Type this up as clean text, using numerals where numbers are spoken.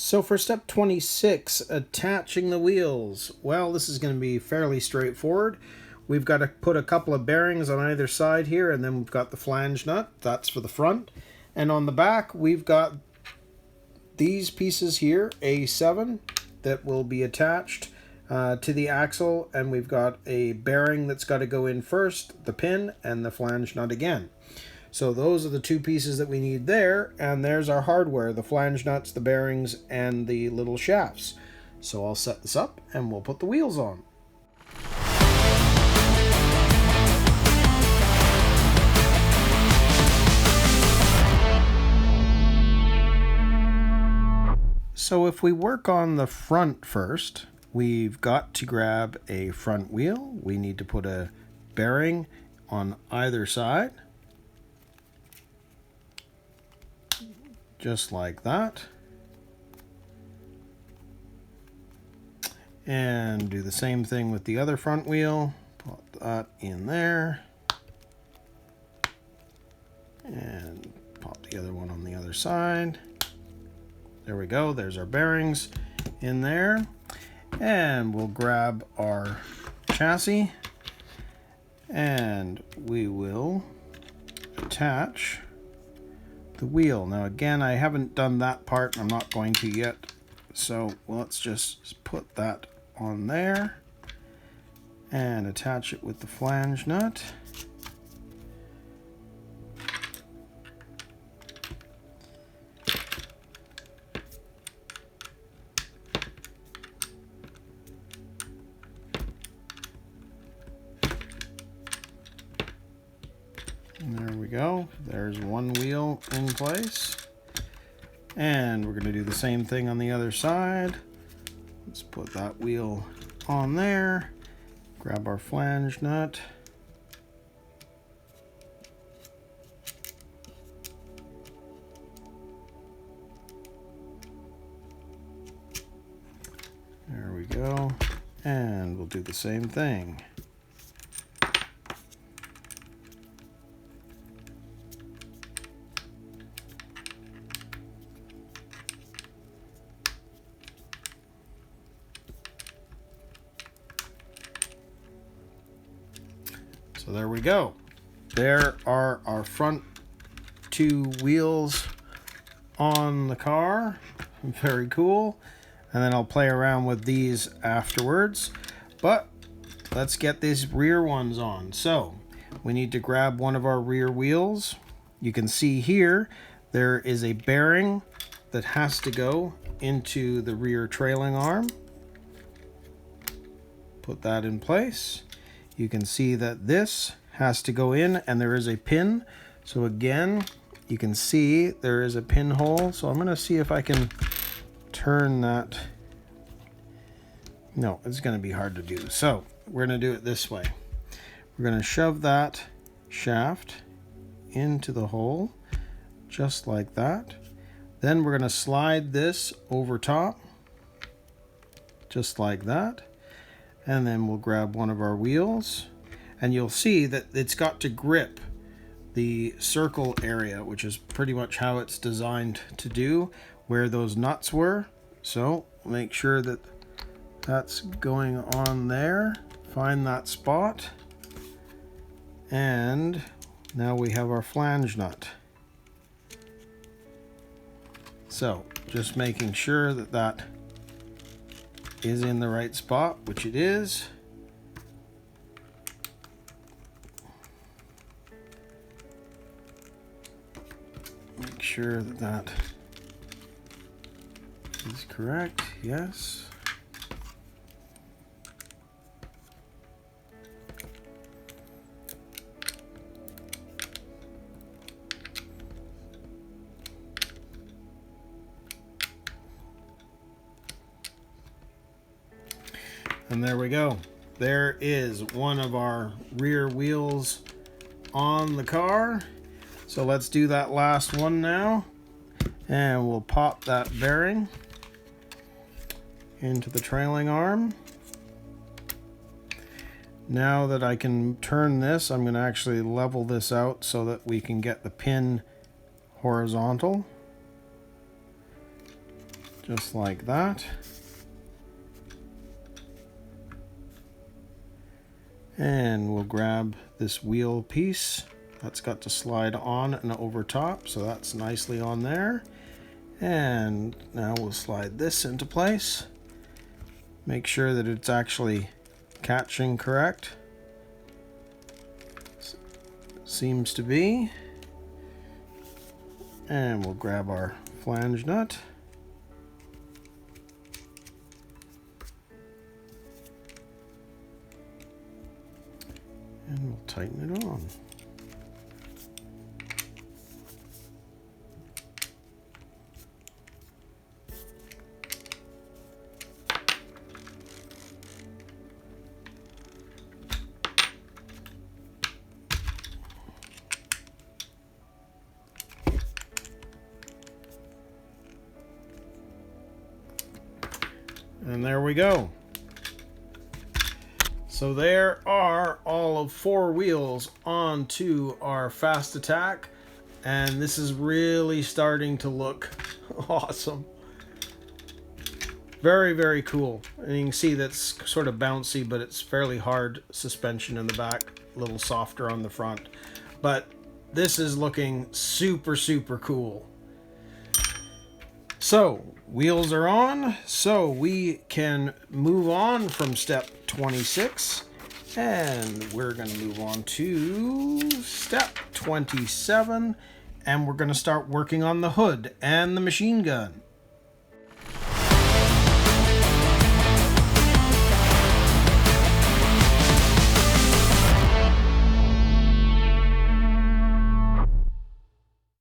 So for step 26, attaching the wheels. Well, this is going to be fairly straightforward. We've got to put a couple of bearings on either side here, and then we've got the flange nut. That's for the front. And on the back, we've got these pieces here, A7, that will be attached to the axle, and we've got a bearing that's got to go in first, the pin, and the flange nut again. So those are the two pieces that we need there, and there's our hardware, the flange nuts, the bearings, and the little shafts. So I'll set this up and we'll put the wheels on. So if we work on the front first, we've got to grab a front wheel. We need to put a bearing on either side. Just like that. And do the same thing with the other front wheel. Put that in there. And pop the other one on the other side. There we go. There's our bearings in there. And we'll grab our chassis. And we will attach the wheel. Now again, I haven't done that part. I'm not going to yet. So let's just put that on there and attach it with the flange nut. And there we go. There's one wheel in place. And we're going to do the same thing on the other side. Let's put that wheel on there. Grab our flange nut. There we go. And we'll do the same thing. So there we go. There are our front two wheels on the car. Very cool. And then I'll play around with these afterwards. But let's get these rear ones on. So we need to grab one of our rear wheels. You can see here there is a bearing that has to go into the rear trailing arm. Put that in place. You can see that this has to go in, and there is a pin. So again, you can see there is a pinhole. So I'm going to see if I can turn that. No, it's going to be hard to do. So we're going to do it this way. We're going to shove that shaft into the hole, just like that. Then we're going to slide this over top, just like that. And then we'll grab one of our wheels, and you'll see that it's got to grip the circle area, which is pretty much how it's designed to do, where those nuts were. So make sure that that's going on there. Find that spot. And now we have our flange nut. So just making sure that that is in the right spot, which it is. Make sure that that is correct. Yes. And there we go. There is one of our rear wheels on the car. So let's do that last one now. And we'll pop that bearing into the trailing arm. Now that I can turn this, I'm going to actually level this out so that we can get the pin horizontal. just like that. And we'll grab this wheel piece. That's got to slide on and over top, so that's nicely on there. And now we'll slide this into place. Make sure that it's actually catching correct. Seems to be. And we'll grab our flange nut. And we'll tighten it on. And there we go. So there are all of 4 wheels onto our Fast Attack, and this is really starting to look awesome. Very, very cool. And you can see that's sort of bouncy, but it's fairly hard suspension in the back, a little softer on the front. But this is looking super, super cool. So, wheels are on, so we can move on from step 26, and we're going to move on to step 27, and we're going to start working on the hood and the machine gun.